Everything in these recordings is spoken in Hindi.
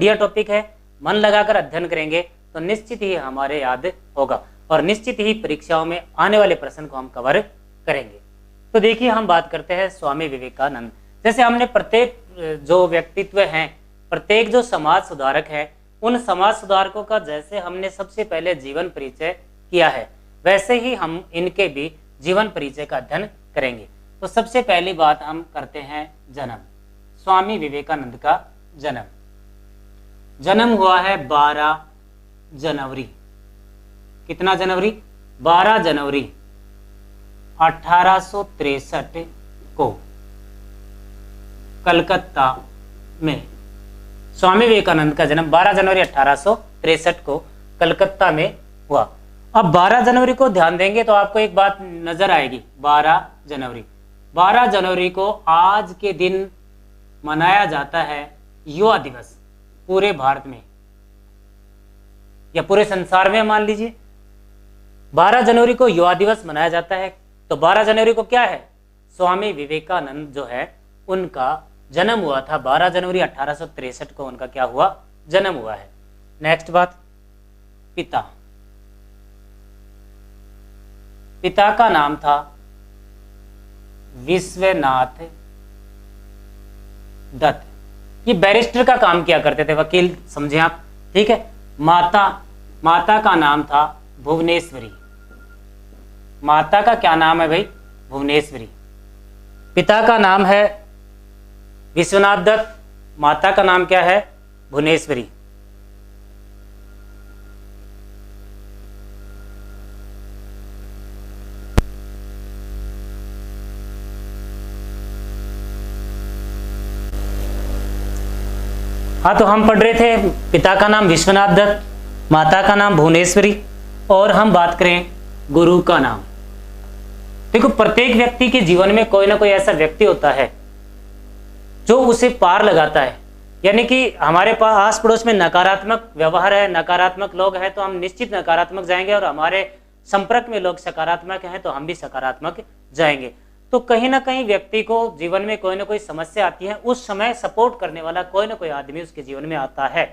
बढ़िया टॉपिक है, मन लगाकर अध्ययन करेंगे तो निश्चित ही हमारे याद होगा और निश्चित ही परीक्षाओं में आने वाले प्रश्न को हम कवर करेंगे। तो देखिए, हम बात करते हैं स्वामी विवेकानंद। जैसे हमने प्रत्येक जो व्यक्तित्व हैं, प्रत्येक जो समाज सुधारक हैं, उन समाज सुधारकों का जैसे हमने सबसे पहले जीवन परिचय किया है, वैसे ही हम इनके भी जीवन परिचय का अध्ययन करेंगे। तो सबसे पहली बात हम करते हैं जन्म। स्वामी विवेकानंद का जन्म हुआ है 12 जनवरी। कितना जनवरी? 12 जनवरी 1863 को कलकत्ता में। स्वामी विवेकानंद का जन्म 12 जनवरी 1863 को कलकत्ता में हुआ। अब 12 जनवरी को ध्यान देंगे तो आपको एक बात नजर आएगी। 12 जनवरी को आज के दिन मनाया जाता है युवा दिवस, पूरे भारत में या पूरे संसार में। मान लीजिए 12 जनवरी को युवा दिवस मनाया जाता है। तो 12 जनवरी को क्या है? स्वामी विवेकानंद जो है उनका जन्म हुआ था। 12 जनवरी 1863 को उनका क्या हुआ? जन्म हुआ है। नेक्स्ट बात, पिता का नाम था विश्वनाथ दत्त। ये बैरिस्टर का काम किया करते थे, वकील समझे आप, ठीक है। माता का नाम था भुवनेश्वरी। माता का क्या नाम है भाई? भुवनेश्वरी। पिता का नाम है विश्वनाथ दत्त, माता का नाम क्या है? भुवनेश्वरी। हाँ, तो हम पढ़ रहे थे पिता का नाम विश्वनाथ दत्त, माता का नाम भुवनेश्वरी, और हम बात करें गुरु का नाम। देखो, प्रत्येक व्यक्ति के जीवन में कोई ना कोई ऐसा व्यक्ति होता है जो उसे पार लगाता है। यानी कि हमारे पास आस पड़ोस में नकारात्मक व्यवहार है, नकारात्मक लोग हैं तो हम निश्चित नकारात्मक जाएंगे, और हमारे संपर्क में लोग सकारात्मक हैं तो हम भी सकारात्मक जाएंगे। तो कहीं ना कहीं व्यक्ति को जीवन में कोई ना कोई समस्या आती है, उस समय सपोर्ट करने वाला कोई ना कोई आदमी उसके जीवन में आता है।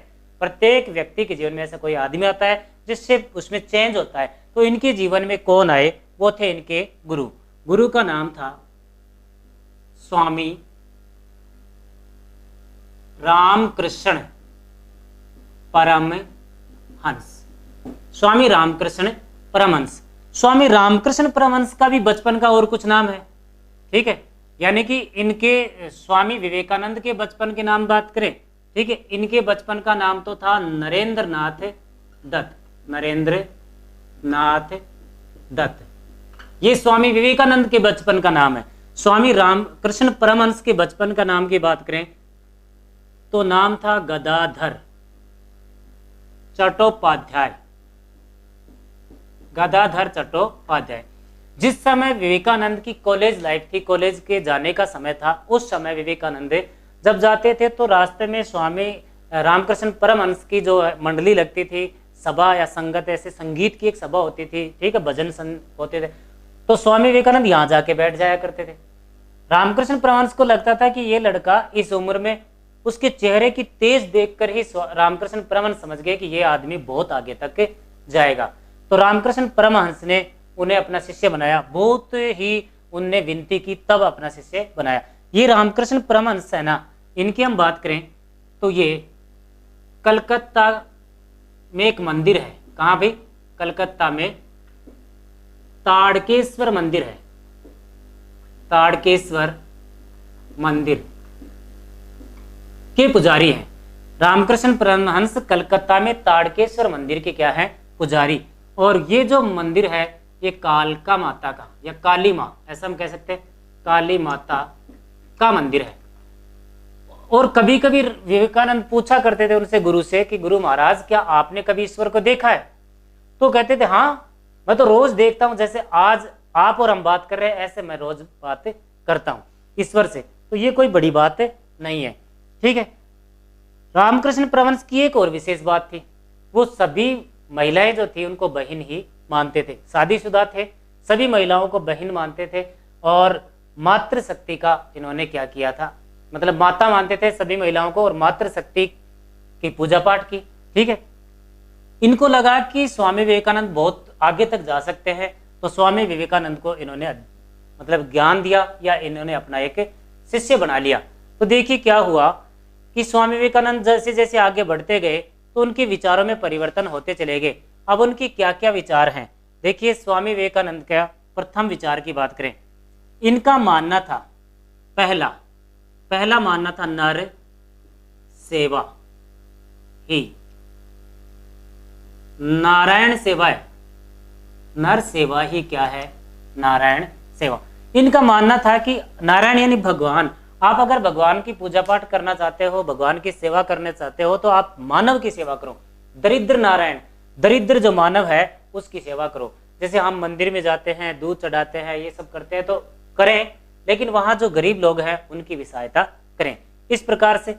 प्रत्येक व्यक्ति के जीवन में ऐसा कोई आदमी आता है जिससे उसमें चेंज होता है। तो इनके जीवन में कौन आए? वो थे इनके गुरु का नाम था स्वामी रामकृष्ण परमहंस। स्वामी रामकृष्ण परमहंस। स्वामी रामकृष्ण परमहंस का भी बचपन का और कुछ नाम है, ठीक है। यानी कि इनके स्वामी विवेकानंद के बचपन के नाम बात करें, ठीक है, इनके बचपन का नाम तो था नरेंद्र नाथ दत्त। ये स्वामी विवेकानंद के बचपन का नाम है। स्वामी रामकृष्ण परमहंस के बचपन का नाम की बात करें तो नाम था गदाधर चट्टोपाध्याय। जिस समय विवेकानंद की कॉलेज लाइफ थी, कॉलेज के जाने का समय था, उस समय विवेकानंद जब जाते थे तो रास्ते में स्वामी रामकृष्ण परमहंस की जो मंडली लगती थी, सभा या संगत, ऐसे संगीत की एक सभा होती थी, ठीक है, भजन होते थे, तो स्वामी विवेकानंद यहाँ जाके बैठ जाया करते थे। रामकृष्ण परमहंस को लगता था कि ये लड़का इस उम्र में, उसके चेहरे की तेज देखकर ही रामकृष्ण परमहंस समझ गए कि ये आदमी बहुत आगे तक जाएगा। तो रामकृष्ण परमहंस ने उन्हें अपना शिष्य बनाया। बहुत ही उनने विनती की तब अपना शिष्य बनाया। ये रामकृष्ण परमहंस है ना, इनकी हम बात करें तो ये कलकत्ता में एक मंदिर है। कहाँ भाई? कलकत्ता में ताड़केश्वर मंदिर है। ताड़केश्वर मंदिर के पुजारी हैं रामकृष्ण परमहंस। कलकत्ता में ताड़केश्वर मंदिर के क्या है? पुजारी। और ये जो मंदिर है ये कालका माता का या काली माँ, ऐसा हम कह सकते हैं, काली माता का मंदिर है। और कभी कभी विवेकानंद पूछा करते थे उनसे, गुरु से, कि गुरु महाराज क्या आपने कभी ईश्वर को देखा है? तो कहते थे हाँ, मैं तो रोज देखता हूं, जैसे आज आप और हम बात कर रहे हैं ऐसे मैं रोज बात करता हूं ईश्वर से। तो ये कोई बड़ी बात नहीं है, ठीक है। रामकृष्ण परमहंस की एक और विशेष बात थी, वो सभी महिलाएं जो थी उनको बहन ही मानते थे। शादीशुदा थे, सभी महिलाओं को बहन मानते थे, और मातृशक्ति का इन्होंने क्या किया था, मतलब माता मानते थे सभी महिलाओं को, और मातृशक्ति की पूजा पाठ की। ठीक है, इनको लगा कि स्वामी विवेकानंद बहुत आगे तक जा सकते हैं, तो स्वामी विवेकानंद को इन्होंने मतलब ज्ञान दिया या इन्होंने अपना एक शिष्य बना लिया। तो देखिए क्या हुआ कि स्वामी विवेकानंद जैसे जैसे आगे बढ़ते गए तो उनके विचारों में परिवर्तन होते चले गए। अब उनकी क्या क्या विचार हैं, देखिए स्वामी विवेकानंद का प्रथम विचार की बात करें, इनका मानना था, पहला मानना था नर सेवा ही, नारायण सेवा है, नर सेवा ही क्या है, नारायण सेवा। इनका मानना था कि नारायण यानी भगवान, आप अगर भगवान की पूजा पाठ करना चाहते हो, भगवान की सेवा करना चाहते हो, तो आप मानव की सेवा करो। दरिद्र नारायण, दरिद्र जो मानव है उसकी सेवा करो। जैसे हम मंदिर में जाते हैं, दूध चढ़ाते हैं, ये सब करते हैं तो करें, लेकिन वहां जो गरीब लोग हैं उनकी भी सहायता करें। इस प्रकार से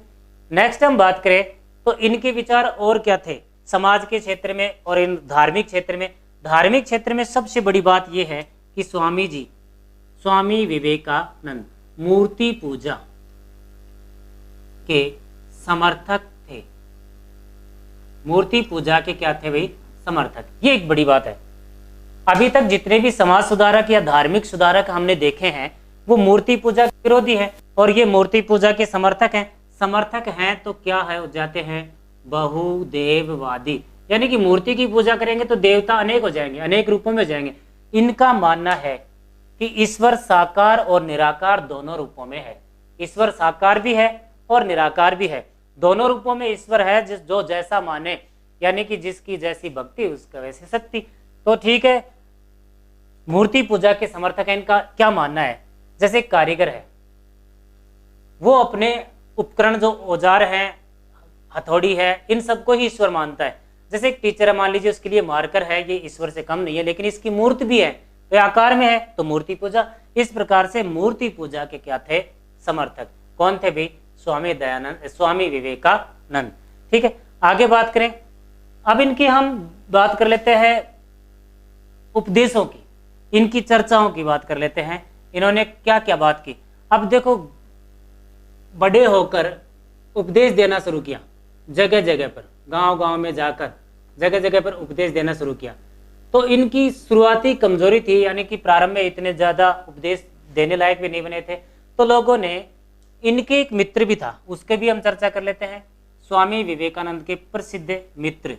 नेक्स्ट हम बात करें तो इनके विचार और क्या थे समाज के क्षेत्र में और इन धार्मिक क्षेत्र में। धार्मिक क्षेत्र में सबसे बड़ी बात यह है कि स्वामी विवेकानंद मूर्ति पूजा के समर्थक थे। मूर्ति पूजा के क्या थे भाई, समर्थक। ये एक बड़ी बात है। अभी तक जितने भी समाज सुधारक या धार्मिक सुधारक हमने देखे हैं वो मूर्ति पूजा के विरोधी है, और ये मूर्ति पूजा के समर्थक हैं। समर्थक हैं तो क्या है, हो जाते हैं बहुदेववादी, यानी कि मूर्ति की पूजा करेंगे तो देवता अनेक हो जाएंगे, अनेक रूपों में हो जाएंगे। इनका मानना है कि ईश्वर साकार और निराकार दोनों रूपों में है। ईश्वर साकार भी है और निराकार भी है, दोनों रूपों में ईश्वर है। जो जैसा माने, यानी कि जिसकी जैसी भक्ति उसका वैसे शक्ति। तो ठीक है, मूर्ति पूजा के समर्थक है। इनका क्या मानना है, जैसे कारीगर है वो अपने उपकरण जो औजार हैं, हथौड़ी है, इन सबको ही ईश्वर मानता है। जैसे एक टीचर है, मान लीजिए उसके लिए मार्कर है, ये ईश्वर से कम नहीं है, लेकिन इसकी मूर्ति भी है, वे आकार में है, तो मूर्ति पूजा। इस प्रकार से मूर्ति पूजा के क्या थे, समर्थक। कौन थे भाई, स्वामी विवेकानंद। ठीक है, आगे बात करें। अब इनकी हम बात कर लेते हैं उपदेशों की, इनकी चर्चाओं की बात कर लेते हैं। इन्होंने क्या क्या बात की। अब देखो, बड़े होकर उपदेश देना शुरू किया, जगह जगह पर, गांव गांव में जाकर जगह जगह पर उपदेश देना शुरू किया। तो इनकी शुरुआती कमजोरी थी, यानी कि प्रारंभ में इतने ज्यादा उपदेश देने लायक भी नहीं बने थे। तो लोगों ने, इनके एक मित्र भी था, उसके भी हम चर्चा कर लेते हैं। स्वामी विवेकानंद के प्रसिद्ध मित्र,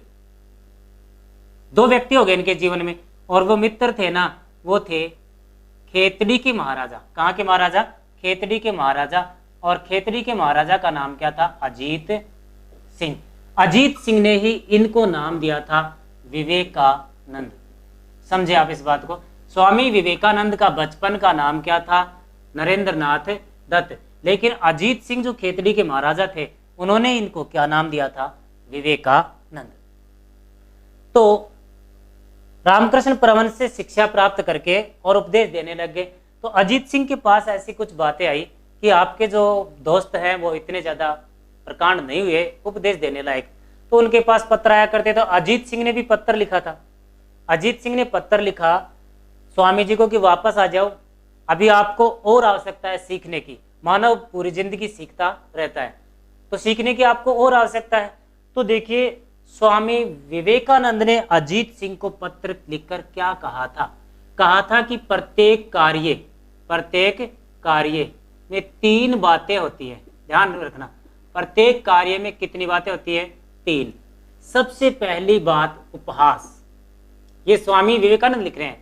दो व्यक्ति हो गए इनके जीवन में, और वो मित्र थे ना, वो थे खेतड़ी के महाराजा। कहाँ के महाराजा, खेतड़ी के महाराजा। और खेतड़ी के महाराजा का नाम क्या था, अजीत सिंह। अजीत सिंह ने ही इनको नाम दिया था विवेकानंद। समझे आप इस बात को। स्वामी विवेकानंद का बचपन का नाम क्या था, नरेंद्रनाथ दत्त। लेकिन अजीत सिंह जो खेतड़ी के महाराजा थे, उन्होंने इनको क्या नाम दिया था, विवेकानंद। तो रामकृष्ण परमहंस से शिक्षा प्राप्त करके और उपदेश देने लग गए। तो अजीत सिंह के पास ऐसी कुछ बातें आई कि आपके जो दोस्त हैं वो इतने ज्यादा प्रकांड नहीं हुए उपदेश देने लायक। तो उनके पास पत्र आया करते। तो अजीत सिंह ने भी पत्र लिखा था। अजीत सिंह ने पत्र लिखा स्वामी जी को कि वापस आ जाओ, अभी आपको और आवश्यकता है सीखने की। मानव पूरी जिंदगी सीखता रहता है, तो सीखने की आपको और आवश्यकता है। तो देखिए, स्वामी विवेकानंद ने अजीत सिंह को पत्र लिखकर क्या कहा था कि प्रत्येक कार्य में 3 बातें होती है। ध्यान रखना, प्रत्येक कार्य में कितनी बातें होती है, 3। सबसे पहली बात उपहास, ये स्वामी विवेकानंद लिख रहे हैं।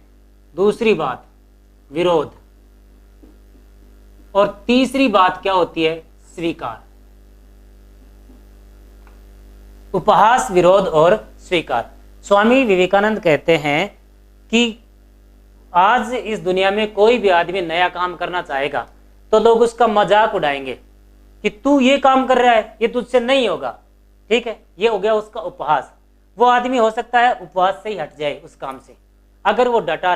दूसरी बात विरोध, और तीसरी बात क्या होती है, स्वीकार। उपहास, विरोध और स्वीकार। स्वामी विवेकानंद कहते हैं कि आज इस दुनिया में कोई भी आदमी नया काम करना चाहेगा तो लोग उसका मजाक उड़ाएंगे कि तू ये काम कर रहा है, ये तुझसे नहीं होगा। ठीक है, ये हो गया उसका उपहास। वो आदमी हो सकता है उपहास से ही हट जाए उस काम से, अगर वो डटा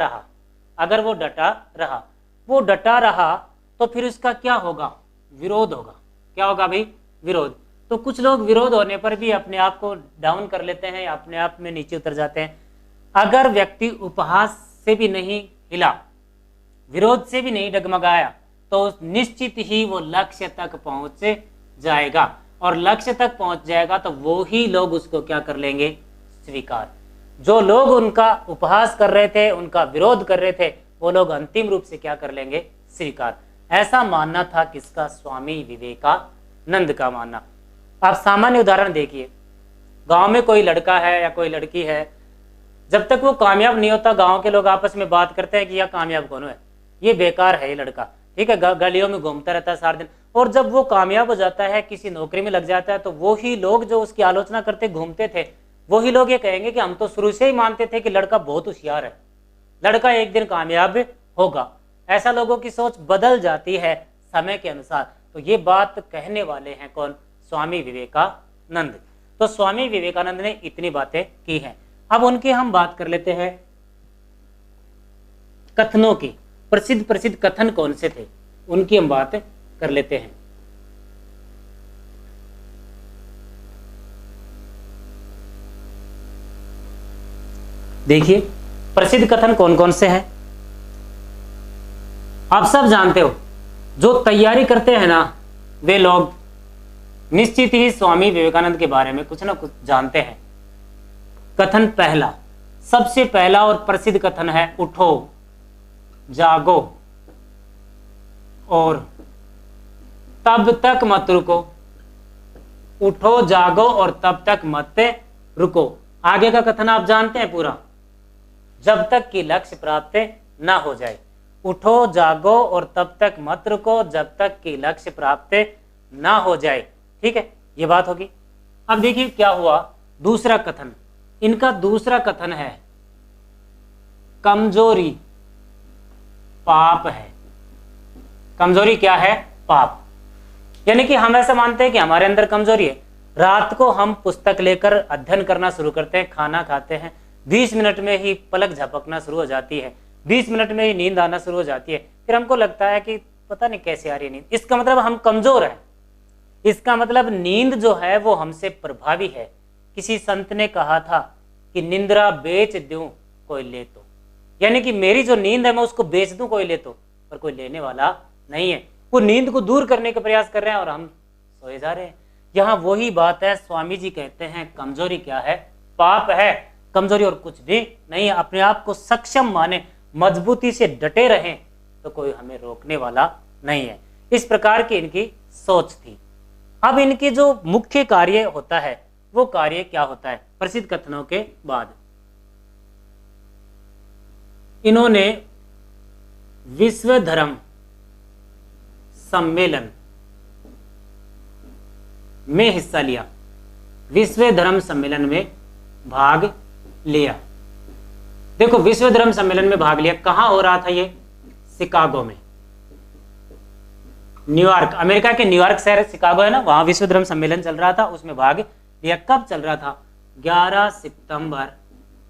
रहा तो फिर उसका क्या होगा, विरोध होगा। क्या होगा भाई, विरोध। तो कुछ लोग विरोध होने पर भी अपने आप को डाउन कर लेते हैं या अपने आप में नीचे उतर जाते हैं। अगर व्यक्ति उपहास से भी नहीं हिला, विरोध से भी नहीं डगमगाया, तो निश्चित ही वो लक्ष्य तक पहुंच जाएगा। और लक्ष्य तक पहुंच जाएगा तो वो ही लोग उसको क्या कर लेंगे, स्वीकार। जो लोग उनका उपहास कर रहे थे, उनका विरोध कर रहे थे, वो लोग अंतिम रूप से क्या कर लेंगे, स्वीकार। ऐसा मानना था किसका, स्वामी विवेकानंद का मानना। आप सामान्य उदाहरण देखिए, गांव में कोई लड़का है या कोई लड़की है, जब तक वो कामयाब नहीं होता गांव के लोग आपस में बात करते हैं कि यह कामयाब कौन है, ये बेकार है ये लड़का, ठीक है, गलियों में घूमता रहता है सारा दिन। और जब वो कामयाब हो जाता है, किसी नौकरी में लग जाता है, तो वो ही लोग जो उसकी आलोचना करते घूमते थे, वही लोग ये कहेंगे कि हम तो शुरू से ही मानते थे कि लड़का बहुत होशियार है, लड़का एक दिन कामयाब होगा। ऐसा लोगों की सोच बदल जाती है समय के अनुसार। तो ये बात कहने वाले हैं कौन, स्वामी विवेकानंद। तो स्वामी विवेकानंद ने इतनी बातें की हैं। अब उनकी हम बात कर लेते हैं कथनों की, प्रसिद्ध प्रसिद्ध कथन कौन से थे, उनकी हम बात कर लेते हैं। देखिए प्रसिद्ध कथन कौन कौन से हैं, आप सब जानते हो। जो तैयारी करते हैं ना, वे लोग निश्चित ही स्वामी विवेकानंद के बारे में कुछ ना कुछ जानते हैं। कथन पहला, सबसे पहला और प्रसिद्ध कथन है, उठो जागो और तब तक मत रुको। उठो जागो और तब तक मत रुको। आगे का कथन आप जानते हैं पूरा, जब तक कि लक्ष्य प्राप्त ना हो जाए। उठो जागो और तब तक मत रुको जब तक कि लक्ष्य प्राप्त ना हो जाए। ठीक है, ये बात होगी। अब देखिए क्या हुआ, दूसरा कथन, इनका दूसरा कथन है, कमजोरी पाप है। कमजोरी क्या है, पाप। यानी कि हम ऐसा मानते हैं कि हमारे अंदर कमजोरी है। रात को हम पुस्तक लेकर अध्ययन करना शुरू करते हैं, खाना खाते हैं, 20 मिनट में ही पलक झपकना शुरू हो जाती है, 20 मिनट में ही नींद आना शुरू हो जाती है। फिर हमको लगता है कि पता नहीं कैसे आ रही है नींद। इसका मतलब हम कमजोर हैं। इसका मतलब नींद जो है वो हमसे प्रभावी है। किसी संत ने कहा था कि निंद्रा बेच दूं कोई ले तो, यानी कि मेरी जो नींद है मैं उसको बेच दूं कोई ले तो, पर कोई लेने वाला नहीं है। वो नींद को दूर करने का प्रयास कर रहे हैं और हम सोए जा रहे हैं। यहाँ वही बात है, स्वामी जी कहते हैं कमजोरी क्या है, पाप है। कमजोरी और कुछ भी नहीं है। अपने आप को सक्षम माने, मजबूती से डटे रहें तो कोई हमें रोकने वाला नहीं है। इस प्रकार की इनकी सोच थी। अब इनके जो मुख्य कार्य होता है वो कार्य क्या होता है, प्रसिद्ध कथनों के बाद इन्होंने विश्व धर्म सम्मेलन में हिस्सा लिया। विश्व धर्म सम्मेलन में भाग लिया। देखो विश्व धर्म सम्मेलन में भाग लिया, कहां हो रहा था ये, शिकागो में, न्यूयॉर्क, अमेरिका के न्यूयॉर्क शहर शिकागो है ना, वहां विश्व धर्म सम्मेलन चल रहा था, उसमें भाग लिया। कब चल रहा था, 11 सितंबर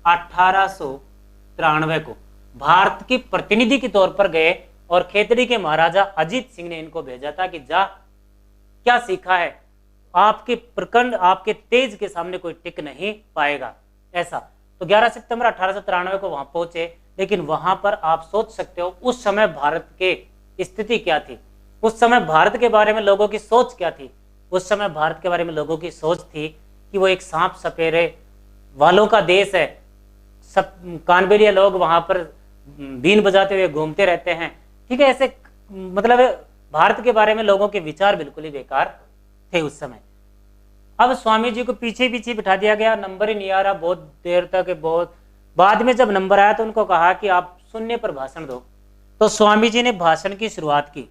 1893 को भारत के प्रतिनिधि के तौर पर गए और खेतड़ी के महाराजा अजीत सिंह ने इनको भेजा था कि जा, क्या सीखा है, आपके प्रखंड, आपके तेज के सामने कोई टिक नहीं पाएगा। ऐसा तो 11 सितंबर 1893 को वहां पहुंचे। लेकिन वहां पर आप सोच सकते हो उस समय भारत के स्थिति क्या थी, उस समय भारत के बारे में लोगों की सोच क्या थी। उस समय भारत के बारे में लोगों की सोच थी कि वो एक सांप सपेरे वालों का देश है। सब कानबेलिया लोग वहां पर बीन बजाते हुए घूमते रहते हैं। ठीक है, ऐसे मतलब भारत के बारे में लोगों के विचार बिल्कुल ही बेकार थे उस समय। अब स्वामी जी को पीछे पीछे बिठा दिया गया, नंबर ही नहीं आ रहा बहुत देर तक। बहुत बाद में जब नंबर आया तो उनको कहा कि आप शून्य पर भाषण दो। तो स्वामी जी ने भाषण की शुरुआत की।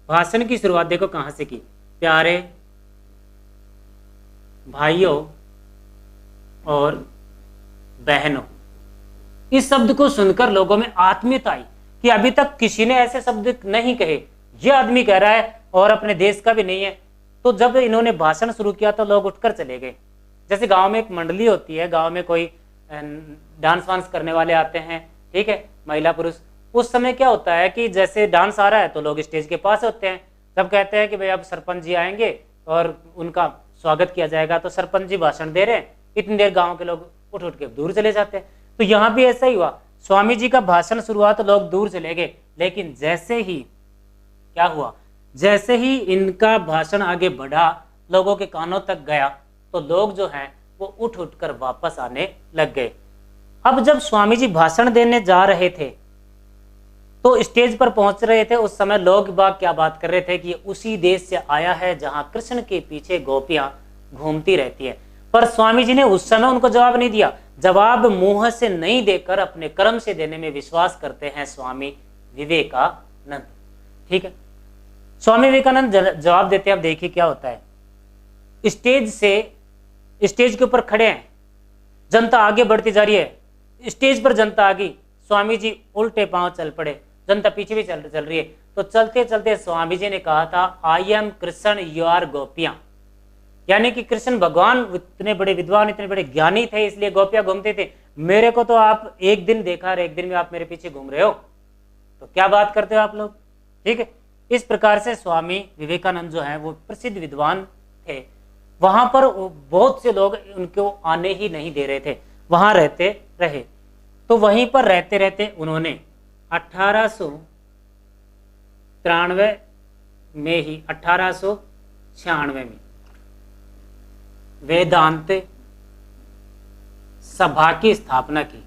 भाषण की शुरुआत देखो कहां से की, प्यारे भाइयों और बहनों। इस शब्द को सुनकर लोगों में आत्मीयता आई कि अभी तक किसी ने ऐसे शब्द नहीं कहे, यह आदमी कह रहा है और अपने देश का भी नहीं है। तो जब इन्होंने भाषण शुरू किया तो लोग उठकर चले गए। जैसे गांव में एक मंडली होती है, गांव में कोई डांस वांस करने वाले आते हैं, ठीक है, महिला पुरुष। उस समय क्या होता है कि जैसे डांस आ रहा है तो लोग स्टेज के पास होते हैं। जब कहते हैं कि भाई अब सरपंच जी आएंगे और उनका स्वागत किया जाएगा, तो सरपंच जी भाषण दे रहे हैं, इतनी देर गांव के लोग उठ उठ के दूर चले जाते हैं। तो यहाँ भी ऐसा ही हुआ, स्वामी जी का भाषण शुरू हुआ तो लोग दूर चले गए। लेकिन जैसे ही क्या हुआ, जैसे ही इनका भाषण आगे बढ़ा, लोगों के कानों तक गया, तो लोग जो हैं वो उठ उठ कर वापस आने लग गए। अब जब स्वामी जी भाषण देने जा रहे थे तो स्टेज पर पहुंच रहे थे, उस समय लोग बाग क्या बात कर रहे थे कि उसी देश से आया है जहां कृष्ण के पीछे गोपियां घूमती रहती है। पर स्वामी जी ने उस समय उनको जवाब नहीं दिया। जवाब मुंह से नहीं देकर अपने कर्म से देने में विश्वास करते हैं स्वामी विवेकानंद। ठीक है, स्वामी विवेकानंद जवाब देते हैं। अब देखिए क्या होता है। स्टेज के ऊपर खड़े हैं, जनता आगे बढ़ती जा रही है, स्टेज पर जनता आ गई, स्वामी जी उल्टे पांव चल पड़े, जनता पीछे भी चल रही है। तो चलते चलते स्वामी जी ने कहा था, I am Krishna you are गोपियां। यानी कि कृष्ण भगवान इतने बड़े विद्वान, इतने बड़े ज्ञानी थे, इसलिए गोपियां घूमते थे। मेरे को तो आप एक दिन देखा और एक दिन में आप मेरे पीछे घूम रहे हो, तो क्या बात करते हो आप लोग। ठीक है, इस प्रकार से स्वामी विवेकानंद जो है वो प्रसिद्ध विद्वान थे। वहां पर बहुत से लोग उनको आने ही नहीं दे रहे थे, वहां रहते रहे। तो वहीं पर रहते रहते उन्होंने 1893 में ही 1896 में वेदांत सभा की स्थापना की।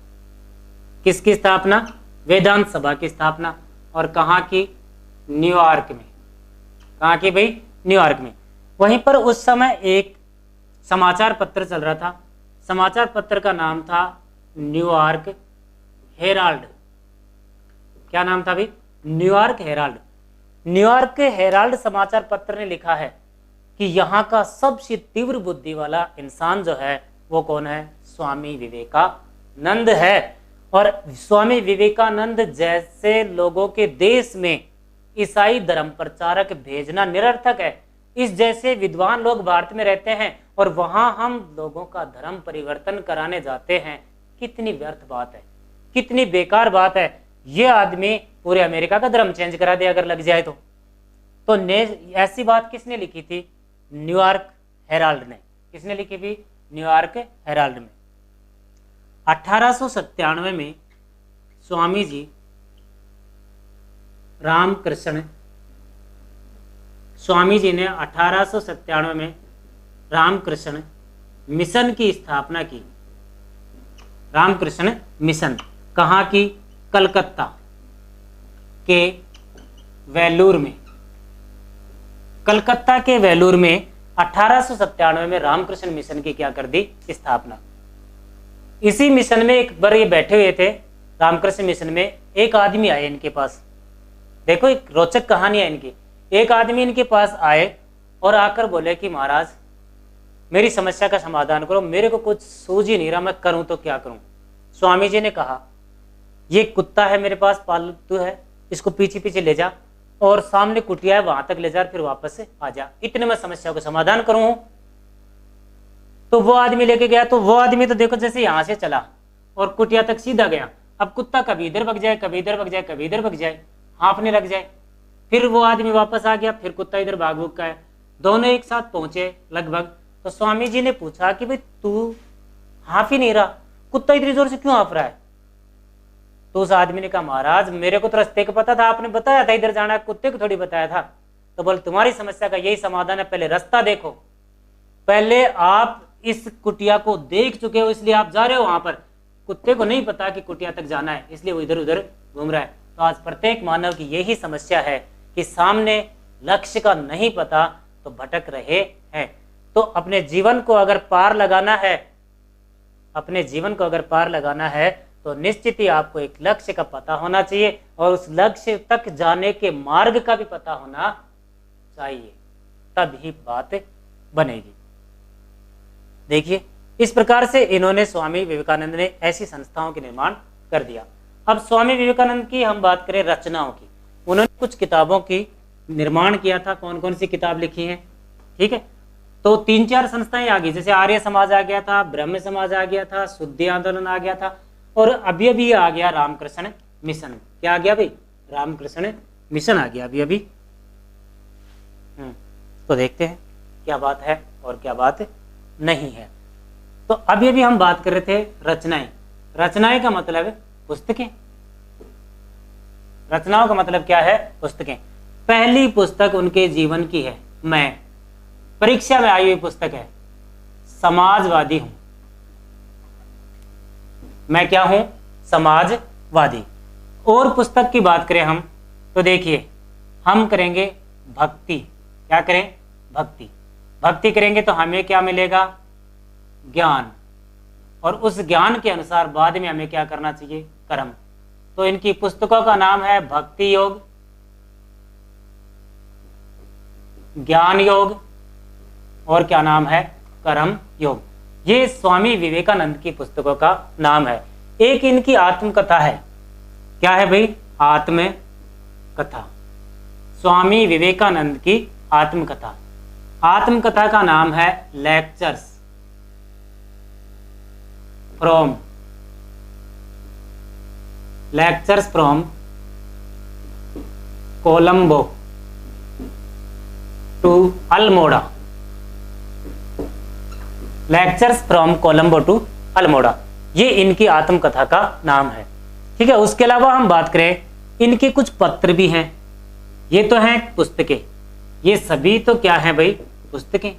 किसकी स्थापना? वेदांत सभा की स्थापना। और कहाँ की? न्यूयॉर्क में। कहाँ की भाई? न्यूयॉर्क में। वहीं पर उस समय एक समाचार पत्र चल रहा था। समाचार पत्र का नाम था न्यूयॉर्क हेराल्ड। क्या नाम था भाई? New York Herald. न्यूयॉर्क हेराल्ड समाचार पत्र ने लिखा है कि यहाँ का सबसे तीव्र बुद्धि वाला इंसान जो है वो कौन है? स्वामी विवेकानंद है। और स्वामी विवेकानंद जैसे लोगों के देश में ईसाई धर्म प्रचारक भेजना निरर्थक है। इस जैसे विद्वान लोग भारत में रहते हैं और वहां हम लोगों का धर्म परिवर्तन कराने जाते हैं। कितनी व्यर्थ बात है, कितनी बेकार बात है। ये आदमी पूरे अमेरिका का धर्म चेंज करा दे अगर लग जाए तो ऐसी बात किसने लिखी थी? न्यूयॉर्क हेराल्ड ने। किसने लिखी थी? न्यूयॉर्क हेराल्ड में। 1897 में स्वामी जी रामकृष्ण, स्वामी जी ने 1897 में रामकृष्ण मिशन की स्थापना की। रामकृष्ण मिशन कहाँ की? कलकत्ता के वेलूर में। कलकत्ता के वेलूर में 1897 में रामकृष्ण मिशन की क्या कर दी? स्थापना। इसी मिशन में एक बार ये बैठे हुए थे, रामकृष्ण मिशन में एक आदमी आए इनके पास। देखो एक रोचक कहानी है इनकी। एक आदमी इनके पास आए और आकर बोले कि महाराज मेरी समस्या का समाधान करो, मेरे को कुछ सूझ ही नहीं रहा, मैं करूं तो क्या करूं। स्वामी जी ने कहा ये कुत्ता है मेरे पास, पालतू है, इसको पीछे पीछे ले जा और सामने कुटिया है वहां तक ले जा, फिर वापस से आ जा, इतने में समस्या को समाधान करूं। तो वो आदमी लेके गया। तो वो आदमी तो देखो जैसे यहां से चला और कुटिया तक सीधा गया। अब कुत्ता कभी इधर भग जाए, कभी इधर भग जाए, कभी इधर भग जाए, हाँफने लग जाए। फिर वो आदमी वापस आ गया, फिर कुत्ता इधर भाग भूग का है। दोनों एक साथ पहुंचे लगभग। तो स्वामी जी ने पूछा कि भाई तू हाँफ ही नहीं रहा, कुत्ता इतनी जोर से क्यों हाँफ रहा है? तो उस आदमी ने कहा महाराज मेरे को तो रास्ते का पता था, आपने बताया था इधर जाना है, कुत्ते को थोड़ी बताया था। तो बोल तुम्हारी समस्या का यही समाधान है, पहले रास्ता देखो। पहले आप इस कुटिया को देख चुके हो इसलिए आप जा रहे हो वहां पर। कुत्ते को नहीं पता कि कुटिया तक जाना है, इसलिए वो इधर उधर घूम रहा है। तो आज प्रत्येक मानव की यही समस्या है कि सामने लक्ष्य का नहीं पता तो भटक रहे हैं। तो अपने जीवन को अगर पार लगाना है, अपने जीवन को अगर पार लगाना है तो निश्चित ही आपको एक लक्ष्य का पता होना चाहिए और उस लक्ष्य तक जाने के मार्ग का भी पता होना चाहिए, तब ही बात बनेगी। देखिए इस प्रकार से इन्होंने, स्वामी विवेकानंद ने ऐसी संस्थाओं के निर्माण कर दिया। अब स्वामी विवेकानंद की हम बात करें रचनाओं की। उन्होंने कुछ किताबों की निर्माण किया था। कौन कौन सी किताब लिखी है? ठीक है, तो 3-4 संस्थाएं आ गई, जैसे आर्य समाज आ गया था, ब्रह्म समाज आ गया था, शुद्धि आंदोलन आ गया था और अभी अभी आ गया रामकृष्ण मिशन। क्या आ गया भाई? रामकृष्ण मिशन आ गया अभी अभी। तो देखते हैं क्या बात है और क्या बात नहीं है। तो अभी अभी हम बात कर रहे थे रचनाएं। रचनाएं का मतलब पुस्तकें। रचनाओं का मतलब क्या है? पुस्तकें। पहली पुस्तक उनके जीवन की है। मैं, परीक्षा में आई हुई पुस्तक है, समाजवादी हूं। मैं क्या हूं? समाजवादी। और पुस्तक की बात करें हम तो देखिए, हम करेंगे भक्ति। क्या करें? भक्ति। भक्ति करेंगे तो हमें क्या मिलेगा? ज्ञान। और उस ज्ञान के अनुसार बाद में हमें क्या करना चाहिए? कर्म। तो इनकी पुस्तकों का नाम है भक्ति योग, ज्ञान योग, और क्या नाम है? कर्म योग। ये स्वामी विवेकानंद की पुस्तकों का नाम है। एक इनकी आत्मकथा है। क्या है भाई? आत्मकथा। स्वामी विवेकानंद की आत्मकथा। आत्मकथा का नाम है lectures from Colombo to Almora. Lectures from Colombo to Almora, ये इनकी आत्मकथा का नाम है। ठीक है। उसके अलावा हम बात करें, इनके कुछ पत्र भी हैं। ये तो हैं पुस्तकें, ये सभी तो क्या है भाई? पुस्तकें।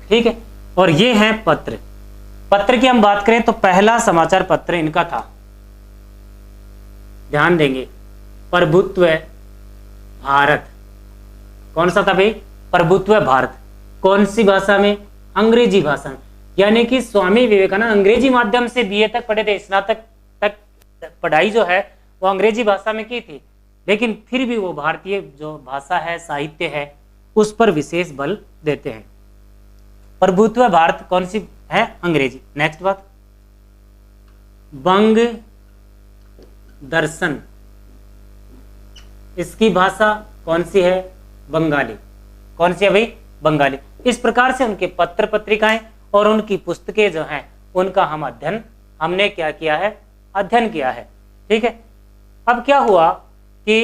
ठीक है। और ये हैं पत्र। पत्र की हम बात करें तो पहला समाचार पत्र इनका था, ध्यान देंगे, प्रभुत्व भारत। कौन सा था भाई? प्रभुत्व भारत। कौन सी भाषा में? अंग्रेजी भाषा में। यानी कि स्वामी विवेकानंद अंग्रेजी माध्यम से बीए तक पढ़े थे, स्नातक तक पढ़ाई जो है वो अंग्रेजी भाषा में की थी, लेकिन फिर भी वो भारतीय जो भाषा है, साहित्य है, उस पर विशेष बल देते हैं। प्रभुत्व भारत कौन सी है? अंग्रेजी। नेक्स्ट बात, बंग दर्शन, इसकी भाषा कौन सी है? बंगाली। कौन सी है भाई? बंगाली। इस प्रकार से उनके पत्र पत्रिकाएं और उनकी पुस्तकें जो हैं उनका हमने क्या किया है? अध्ययन किया है। ठीक है। अब क्या हुआ कि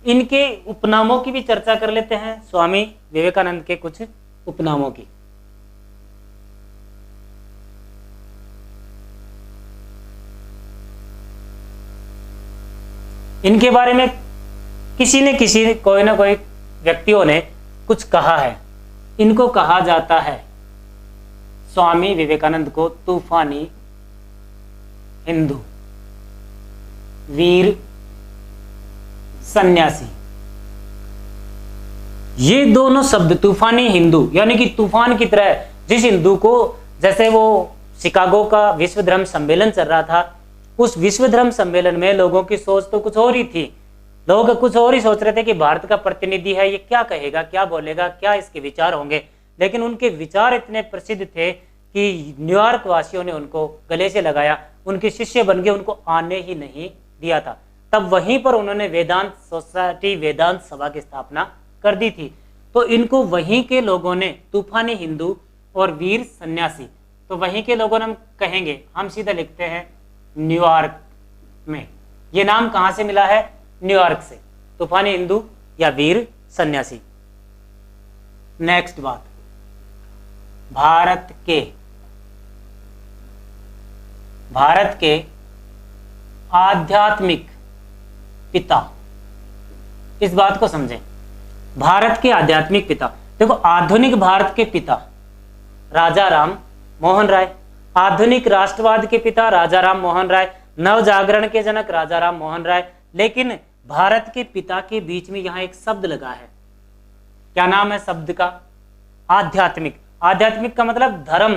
इनके उपनामों की भी चर्चा कर लेते हैं, स्वामी विवेकानंद के कुछ उपनामों की। इनके बारे में किसी ने कोई ना कोई व्यक्तियों ने कुछ कहा है। इनको कहा जाता है, स्वामी विवेकानंद को, तूफानी हिंदू, वीर सन्यासी। ये दोनों शब्द, तूफानी हिंदू यानी कि तूफान की तरह, जिस हिंदू को, जैसे वो शिकागो का विश्व धर्म सम्मेलन चल रहा था, उस विश्व धर्म सम्मेलन में लोगों की सोच तो कुछ और ही थी। लोग कुछ और ही सोच रहे थे कि भारत का प्रतिनिधि है, ये क्या कहेगा, क्या बोलेगा, क्या इसके विचार होंगे। लेकिन उनके विचार इतने प्रसिद्ध थे कि न्यूयॉर्क वासियों ने उनको गले से लगाया, उनके शिष्य बन गए, उनको आने ही नहीं दिया था। तब वहीं पर उन्होंने वेदांत सोसाइटी, वेदांत सभा की स्थापना कर दी थी। तो इनको वहीं के लोगों ने तूफानी हिंदू और वीर सन्यासी, तो वहीं के लोगों ने हम कहेंगे, हम सीधा लिखते हैं न्यूयॉर्क में। ये नाम कहां से मिला है? न्यूयॉर्क से, तूफानी हिंदू या वीर सन्यासी। नेक्स्ट बात, भारत के आध्यात्मिक पिता। इस बात को समझें, भारत के आध्यात्मिक पिता। देखो, आधुनिक भारत के पिता राजा राम मोहन राय, आधुनिक राष्ट्रवाद के पिता राजा राम मोहन राय, नव जागरण के जनक राजा राम मोहन राय। लेकिन भारत के पिता के बीच में यहां एक शब्द लगा है। क्या नाम है शब्द का? आध्यात्मिक। आध्यात्मिक का मतलब धर्म,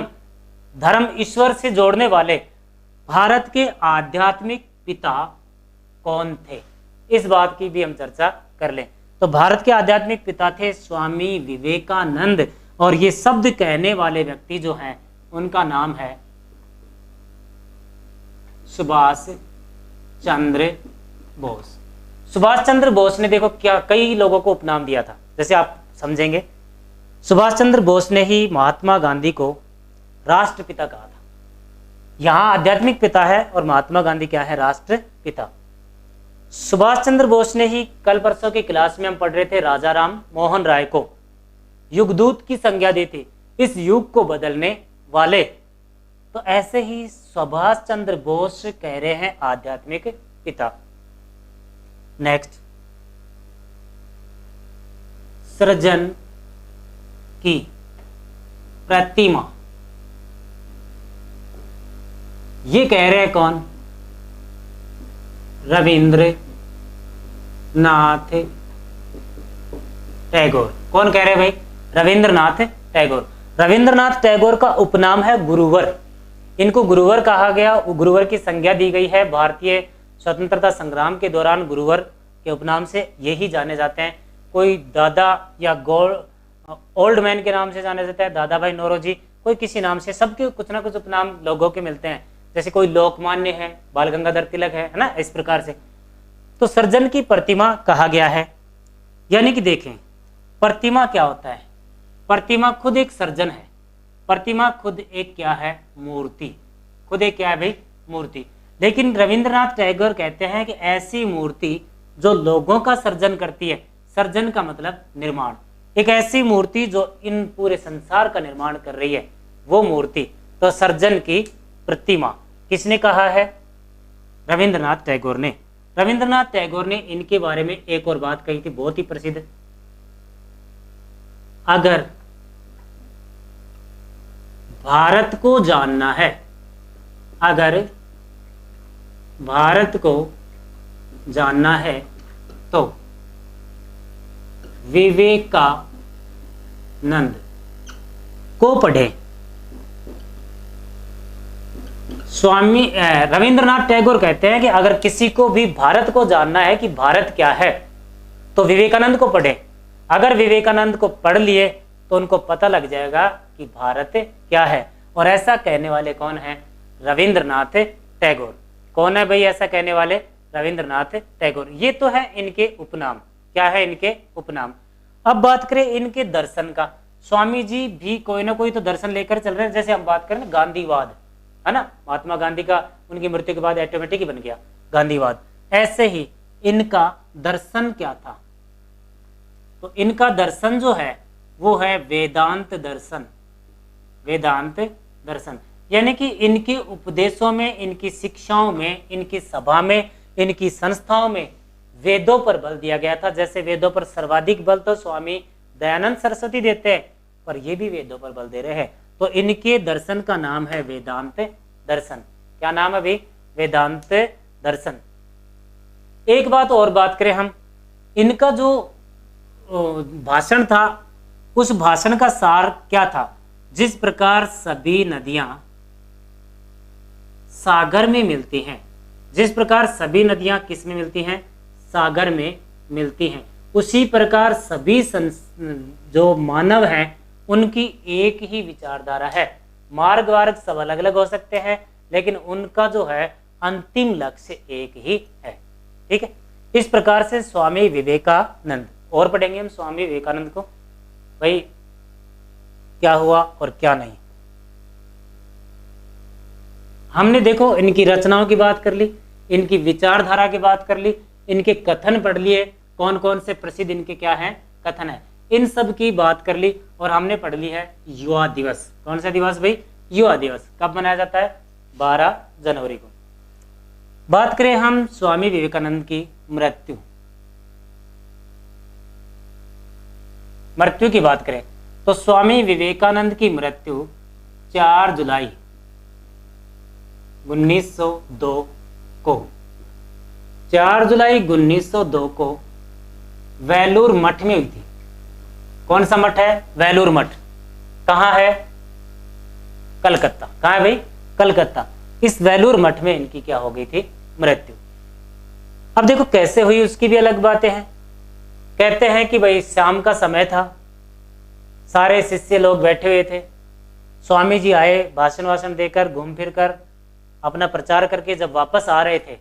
धर्म ईश्वर से जोड़ने वाले। भारत के आध्यात्मिक पिता कौन थे, इस बात की भी हम चर्चा कर लें। तो भारत के आध्यात्मिक पिता थे स्वामी विवेकानंद, और ये शब्द कहने वाले व्यक्ति जो हैं उनका नाम है सुभाष चंद्र बोस। सुभाष चंद्र बोस ने, देखो क्या, कई लोगों को उपनाम दिया था, जैसे आप समझेंगे। सुभाष चंद्र बोस ने ही महात्मा गांधी को राष्ट्रपिता कहा था। यहां आध्यात्मिक पिता है और महात्मा गांधी क्या है? राष्ट्रपिता। सुभाष चंद्र बोस ने ही, कल परसों की क्लास में हम पढ़ रहे थे, राजा राम मोहन राय को युगदूत की संज्ञा दी थी, इस युग को बदलने वाले। तो ऐसे ही सुभाष चंद्र बोस कह रहे हैं आध्यात्मिक पिता। नेक्स्ट, सृजन की प्रतिमा, ये कह रहे हैं कौन? रविंद्रनाथ टैगोर। कौन कह रहे हैं भाई? रविंद्रनाथ टैगोर। रविंद्रनाथ टैगोर का उपनाम है गुरुवर। इनको गुरुवर कहा गया, गुरुवर की संज्ञा दी गई है। भारतीय स्वतंत्रता संग्राम के दौरान गुरुवर के उपनाम से यही जाने जाते हैं। कोई दादा या ओल्ड मैन के नाम से जाने जाता है, दादा भाई नौरोजी, कोई किसी नाम से, सबके कुछ ना कुछ उपनाम लोगों के मिलते हैं। जैसे कोई लोकमान्य है, बाल गंगाधर तिलक है ना, इस प्रकार से। तो सृजन की प्रतिमा कहा गया है। यानी कि देखें, प्रतिमा क्या होता है? प्रतिमा खुद एक सर्जन है। प्रतिमा खुद एक क्या है? मूर्ति। खुद एक क्या है भाई? मूर्ति। लेकिन रविंद्रनाथ टैगोर कहते हैं कि ऐसी मूर्ति जो लोगों का सर्जन करती है, सर्जन का मतलब निर्माण, एक ऐसी मूर्ति जो इन पूरे संसार का निर्माण कर रही है, वो मूर्ति। तो सर्जन की प्रतिमा किसने कहा है? रविंद्रनाथ टैगोर ने। रविंद्रनाथ टैगोर ने इनके बारे में एक और बात कही थी, बहुत ही प्रसिद्ध। अगर भारत को जानना है, अगर भारत को जानना है तो विवेकानंद को पढ़े। स्वामी रविंद्रनाथ टैगोर कहते हैं कि अगर किसी को भी भारत को जानना है कि भारत क्या है, तो विवेकानंद को पढ़े। अगर विवेकानंद को पढ़ लिए तो उनको पता लग जाएगा कि भारत क्या है। और ऐसा कहने वाले कौन है? रविंद्रनाथ टैगोर। कौन है भाई ऐसा कहने वाले? रविंद्रनाथ टैगोर। ये तो है इनके उपनाम। क्या है इनके उपनाम? अब बात करें इनके दर्शन का। स्वामी जी भी कोई ना कोई तो दर्शन लेकर चल रहे हैं। जैसे हम बात करें ना गांधीवाद, है ना, महात्मा गांधी का उनकी मृत्यु के बाद ऑटोमेटिक ही बन गया गांधीवाद। ऐसे ही इनका दर्शन क्या था? तो इनका दर्शन जो है वो है वेदांत दर्शन। वेदांत दर्शन यानी कि इनके उपदेशों में, इनकी शिक्षाओं में, इनकी सभा में, इनकी संस्थाओं में वेदों पर बल दिया गया था। जैसे वेदों पर सर्वाधिक बल तो स्वामी दयानंद सरस्वती देते हैं, पर ये भी वेदों पर बल दे रहे हैं। तो इनके दर्शन का नाम है वेदांत दर्शन। क्या नाम है भाई? वेदांत दर्शन। एक बात और बात करें हम, इनका जो भाषण था, उस भाषण का सार क्या था? जिस प्रकार सभी नदियां सागर में मिलती हैं, जिस प्रकार सभी नदियां किस में मिलती हैं? सागर में मिलती हैं, उसी प्रकार सभी जो मानव हैं उनकी एक ही विचारधारा है। मार्ग वार्ग सब अलग अलग हो सकते हैं, लेकिन उनका जो है अंतिम लक्ष्य एक ही है। ठीक है, इस प्रकार से स्वामी विवेकानंद। और पढ़ेंगे हम स्वामी विवेकानंद को, भाई क्या हुआ और क्या नहीं। हमने देखो इनकी रचनाओं की बात कर ली, इनकी विचारधारा की बात कर ली, इनके कथन पढ़ लिए, कौन कौन से प्रसिद्ध इनके क्या हैं कथन है, इन सब की बात कर ली। और हमने पढ़ ली है युवा दिवस। कौन सा दिवस भाई? युवा दिवस। कब मनाया जाता है? 12 जनवरी को। बात करें हम स्वामी विवेकानंद की मृत्यु, मृत्यु की बात करें तो स्वामी विवेकानंद की मृत्यु 4 जुलाई 1902 को, 4 जुलाई 1902 को वेलूर मठ में हुई थी। कौन सा मठ है? वेलूर मठ। कहाँ है? कलकत्ता। कहाँ है भाई? कलकत्ता। इस वेलूर मठ में इनकी क्या हो गई थी? मृत्यु। अब देखो कैसे हुई उसकी भी अलग बातें हैं। कहते हैं कि भाई शाम का समय था, सारे शिष्य लोग बैठे हुए थे, स्वामी जी आए, भाषण वाषण देकर घूम फिर कर अपना प्रचार करके जब वापस आ रहे थे,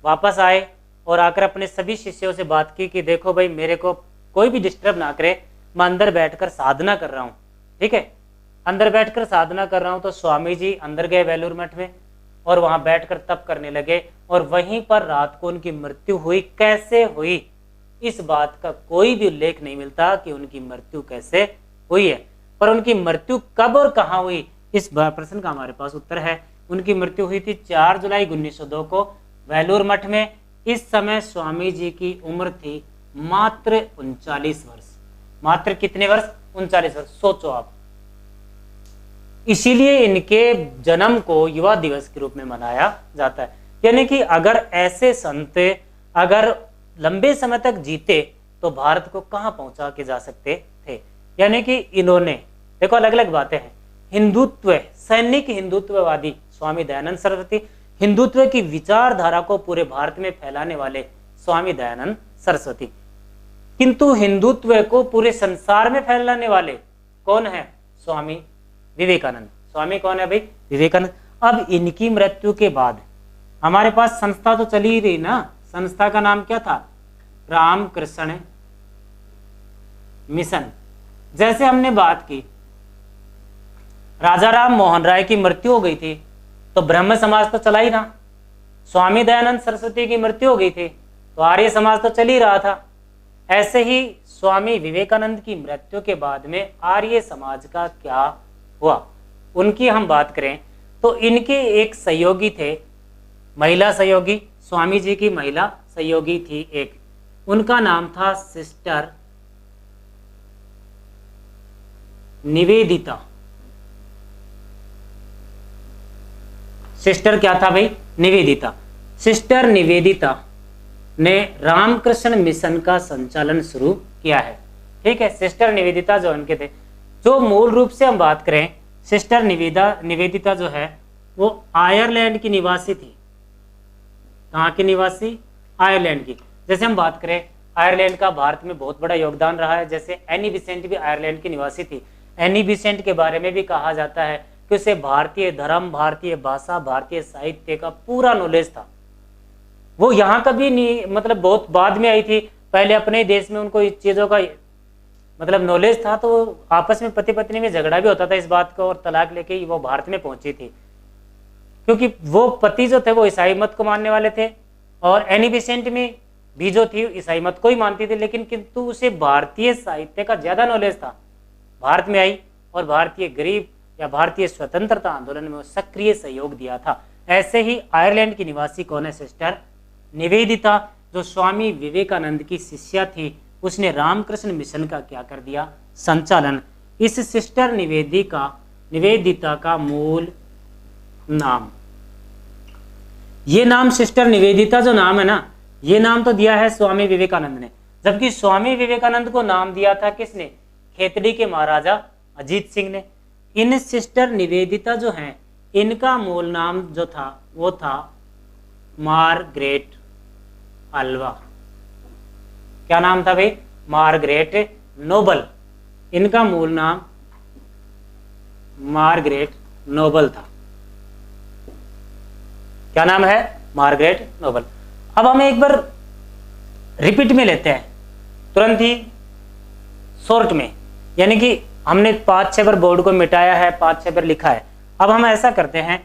वापस आए और आकर अपने सभी शिष्यों से बात की कि देखो भाई मेरे को कोई भी डिस्टर्ब ना करे, मैं अंदर बैठकर साधना कर रहा हूँ। ठीक है, अंदर बैठकर साधना कर रहा हूँ। तो स्वामी जी अंदर गए वेलूर मठ में और वहां बैठकर तप करने लगे और वहीं पर रात को उनकी मृत्यु हुई। कैसे हुई इस बात का कोई भी उल्लेख नहीं मिलता कि उनकी मृत्यु कैसे हुई है, पर उनकी मृत्यु कब और कहाँ हुई इस प्रश्न का हमारे पास उत्तर है। उनकी मृत्यु हुई थी 4 जुलाई 1902 को वेलूर मठ में। इस समय स्वामी जी की उम्र थी मात्र 39 वर्ष। मात्र कितने वर्ष? 39 वर्ष। सोचो आप। इसीलिए इनके जन्म को युवा दिवस के रूप में मनाया जाता है। यानी कि अगर ऐसे संत अगर लंबे समय तक जीते तो भारत को कहां पहुंचा के जा सकते थे। यानी कि इन्होंने, देखो अलग अलग बातें हैं, हिंदुत्व, सैनिक हिंदुत्ववादी स्वामी दयानंद सरस्वती, हिंदुत्व की विचारधारा को पूरे भारत में फैलाने वाले स्वामी दयानंद सरस्वती। किंतु हिंदुत्व को पूरे संसार में फैलाने वाले कौन है? स्वामी विवेकानंद। स्वामी कौन है भाई? विवेकानंद। अब इनकी मृत्यु के बाद हमारे पास संस्था तो चली ही रही ना। संस्था का नाम क्या था? रामकृष्ण मिशन। जैसे हमने बात की राजा राम मोहन राय की मृत्यु हो गई थी तो ब्रह्म समाज तो चला ही ना। स्वामी दयानंद सरस्वती की मृत्यु हो गई थी तो आर्य समाज तो चल ही रहा था। ऐसे ही स्वामी विवेकानंद की मृत्यु के बाद में आर्य समाज का क्या हुआ, उनकी हम बात करें तो इनके एक सहयोगी थे, महिला सहयोगी। स्वामी जी की महिला सहयोगी थी एक, उनका नाम था सिस्टर निवेदिता। सिस्टर क्या था भाई? निवेदिता। सिस्टर निवेदिता ने रामकृष्ण मिशन का संचालन शुरू किया है। ठीक है, सिस्टर निवेदिता जो उनके थे, जो मूल रूप से हम बात करें, सिस्टर निवेदिता जो है वो आयरलैंड की निवासी थी। कहाँ की निवासी? आयरलैंड की। जैसे हम बात करें आयरलैंड का भारत में बहुत बड़ा योगदान रहा है। जैसे एनी बिसेंट भी आयरलैंड की निवासी थी। एनी बिसेंट के बारे में भी कहा जाता है कि उसे भारतीय धर्म, भारतीय भाषा, भारतीय साहित्य का पूरा नॉलेज था। वो यहाँ कभी नहीं, मतलब बहुत बाद में आई थी। पहले अपने देश में उनको इस चीज़ों का मतलब नॉलेज था, तो आपस में पति पत्नी में झगड़ा भी होता था इस बात का, और तलाक लेके ही वो भारत में पहुंची थी। क्योंकि वो पति जो थे वो ईसाई मत को मानने वाले थे, और एनी बिसेंट में भी जो थी ईसाई मत को ही मानती थी, लेकिन किंतु उसे भारतीय साहित्य का ज़्यादा नॉलेज था। भारत में आई और भारतीय गरीब या भारतीय स्वतंत्रता आंदोलन में वो सक्रिय सहयोग दिया था। ऐसे ही आयरलैंड की निवासी कौन है? सिस्टर निवेदिता, जो स्वामी विवेकानंद की शिष्या थी। उसने रामकृष्ण मिशन का क्या कर दिया? संचालन। इस सिस्टर निवेदिता का मूल नाम, ये नाम सिस्टर निवेदिता जो नाम है ना, ये नाम तो दिया है स्वामी विवेकानंद ने, जबकि स्वामी विवेकानंद को नाम दिया था किसने? खेतड़ी के महाराजा अजीत सिंह ने। इन सिस्टर निवेदिता जो हैं, इनका मूल नाम जो था वो था मार्गरेट अल्वा। क्या नाम था भाई? Margaret Noble. इनका मूल नाम मार्गरेट नोबल था। क्या नाम है? Margaret Noble. अब हम एक बार रिपीट में लेते हैं, तुरंत ही शॉर्ट में, यानी कि हमने 5-6 बार बोर्ड को मिटाया है, 5-6 बार लिखा है। अब हम ऐसा करते हैं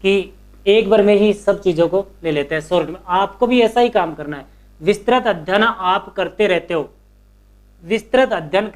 कि एक बार में ही सब चीजों को ले लेते हैं शॉर्ट में। आपको भी ऐसा ही काम करना है। विस्तृत अध्ययन आप करते रहते हो, विस्तृत अध्ययन